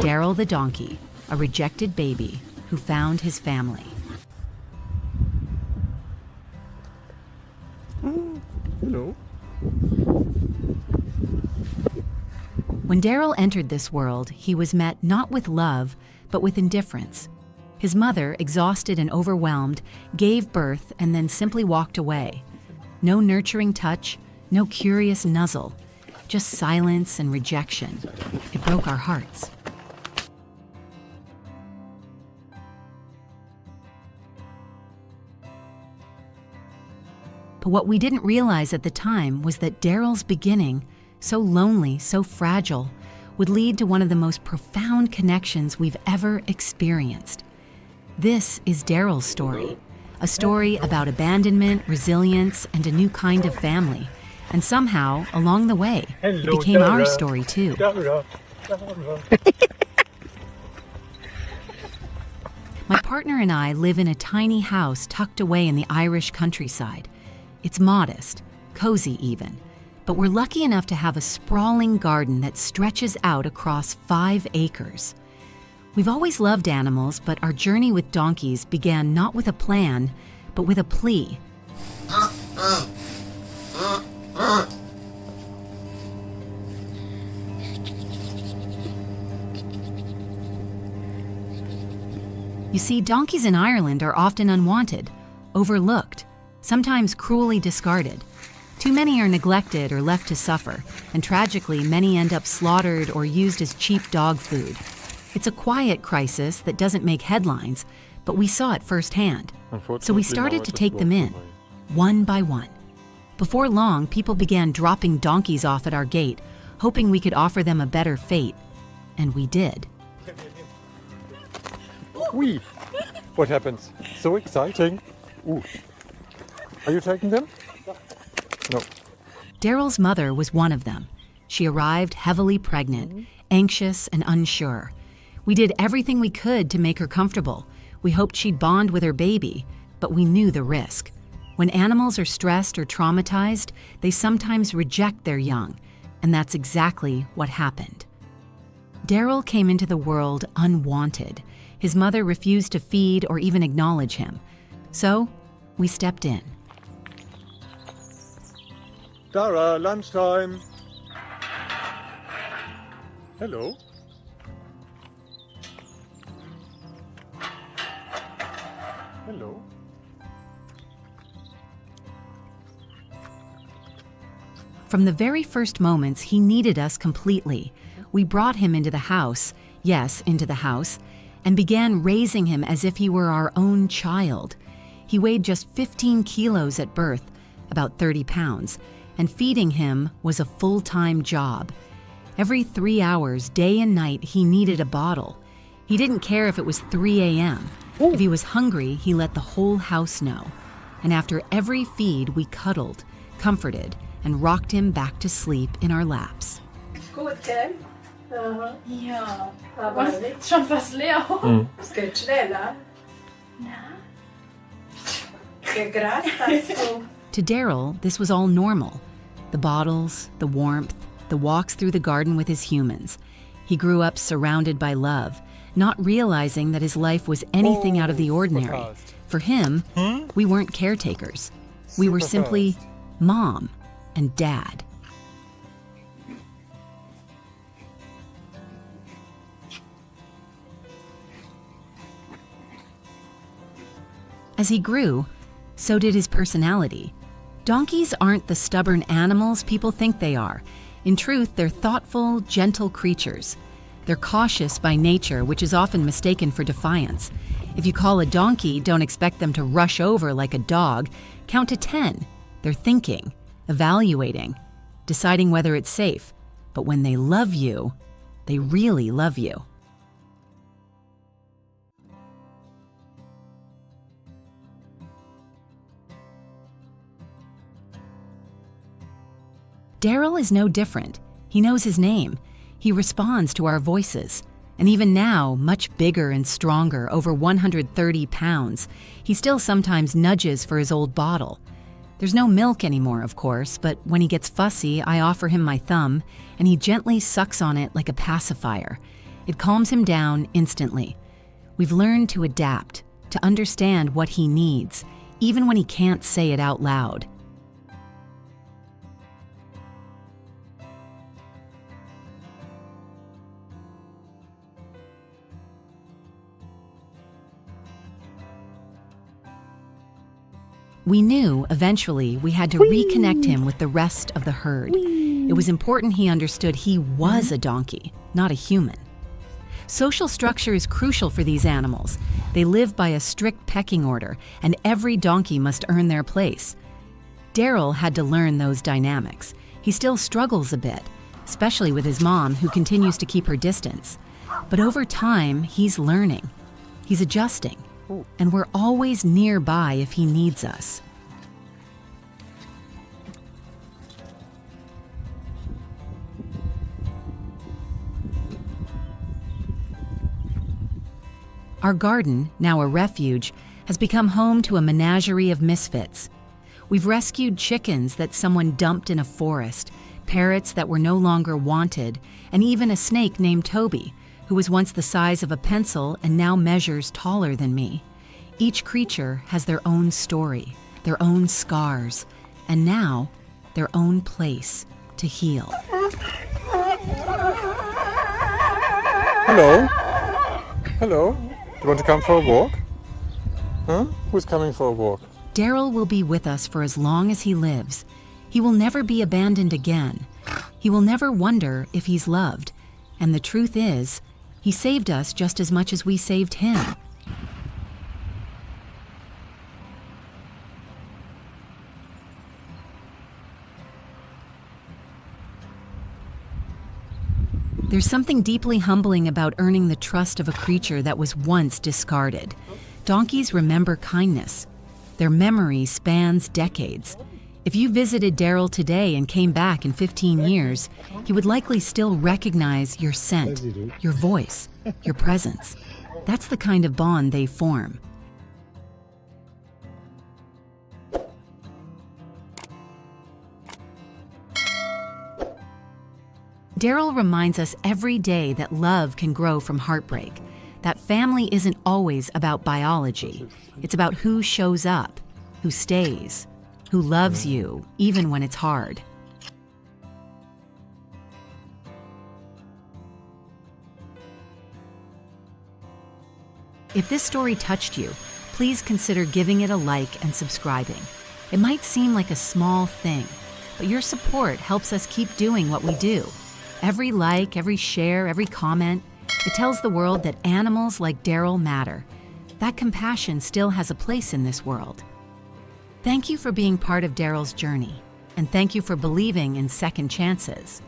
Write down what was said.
Daryl the donkey, a rejected baby who found his family. Hello. When Daryl entered this world, he was met not with love, but with indifference. His mother, exhausted and overwhelmed, gave birth and then simply walked away. No nurturing touch, no curious nuzzle, just silence and rejection. It broke our hearts. But what we didn't realize at the time was that Daryl's beginning, so lonely, so fragile, would lead to one of the most profound connections we've ever experienced. This is Daryl's story, a story about abandonment, resilience, and a new kind of family. And somehow, along the way, it became our story too. Darragh. My partner and I live in a tiny house tucked away in the Irish countryside. It's modest, cozy even, but we're lucky enough to have a sprawling garden that stretches out across 5 acres. We've always loved animals, but our journey with donkeys began not with a plan, but with a plea. You see, donkeys in Ireland are often unwanted, overlooked, sometimes cruelly discarded. Too many are neglected or left to suffer, and tragically, many end up slaughtered or used as cheap dog food. It's a quiet crisis that doesn't make headlines, but we saw it firsthand. So we started to take them in, one by one. Before long, people began dropping donkeys off at our gate, hoping we could offer them a better fate. And we did. Wee. What happens? So exciting. Ooh. Are you taking them? No. Daryl's mother was one of them. She arrived heavily pregnant, anxious and unsure. We did everything we could to make her comfortable. We hoped she'd bond with her baby, but we knew the risk. When animals are stressed or traumatized, they sometimes reject their young, and that's exactly what happened. Daryl came into the world unwanted. His mother refused to feed or even acknowledge him. So, we stepped in. Darragh, lunchtime. Hello. Hello. From the very first moments, he needed us completely. We brought him into the house, yes, into the house, and began raising him as if he were our own child. He weighed just 15 kilos at birth, about 30 pounds, and feeding him was a full-time job. Every 3 hours, day and night, he needed a bottle. He didn't care if it was 3 a.m. If he was hungry, he let the whole house know. And after every feed, we cuddled, comforted, and rocked him back to sleep in our laps. God kväll. Ja. Vad var det? Schon fast leer. Ska du chilla? Qué grasas. To Daryl, this was all normal. The bottles, the warmth, the walks through the garden with his humans. He grew up surrounded by love, not realizing that his life was anything out of the ordinary. For him, we weren't caretakers. We were simply mom and dad. As he grew, so did his personality. Donkeys aren't the stubborn animals people think they are. In truth, they're thoughtful, gentle creatures. They're cautious by nature, which is often mistaken for defiance. If you call a donkey, don't expect them to rush over like a dog. Count to 10. They're thinking, evaluating, deciding whether it's safe. But when they love you, they really love you. Daryl is no different. He knows his name. He responds to our voices. And even now, much bigger and stronger, over 130 pounds, he still sometimes nudges for his old bottle. There's no milk anymore, of course, but when he gets fussy, I offer him my thumb, and he gently sucks on it like a pacifier. It calms him down instantly. We've learned to adapt, to understand what he needs, even when he can't say it out loud. We knew eventually we had to reconnect him with the rest of the herd. It was important he understood he was a donkey, not a human. Social structure is crucial for these animals. They live by a strict pecking order, and every donkey must earn their place. Daryl had to learn those dynamics. He still struggles a bit, especially with his mom, who continues to keep her distance. But over time, he's learning. He's adjusting. And we're always nearby if he needs us. Our garden, now a refuge, has become home to a menagerie of misfits. We've rescued chickens that someone dumped in a forest, parrots that were no longer wanted, and even a snake named Toby, who was once the size of a pencil and now measures taller than me. Each creature has their own story, their own scars, and now their own place to heal. Hello? Hello? You want to come for a walk? Huh? Who's coming for a walk? Daryl will be with us for as long as he lives. He will never be abandoned again. He will never wonder if he's loved. And the truth is, he saved us just as much as we saved him. There's something deeply humbling about earning the trust of a creature that was once discarded. Donkeys remember kindness. Their memory spans decades. If you visited Daryl today and came back in 15 years, he would likely still recognize your scent, your voice, your presence. That's the kind of bond they form. Daryl reminds us every day that love can grow from heartbreak, that family isn't always about biology. It's about who shows up, who stays, who loves you, even when it's hard. If this story touched you, please consider giving it a like and subscribing. It might seem like a small thing, but your support helps us keep doing what we do. Every like, every share, every comment, it tells the world that animals like Daryl matter. That compassion still has a place in this world. Thank you for being part of Daryl's journey, and thank you for believing in second chances.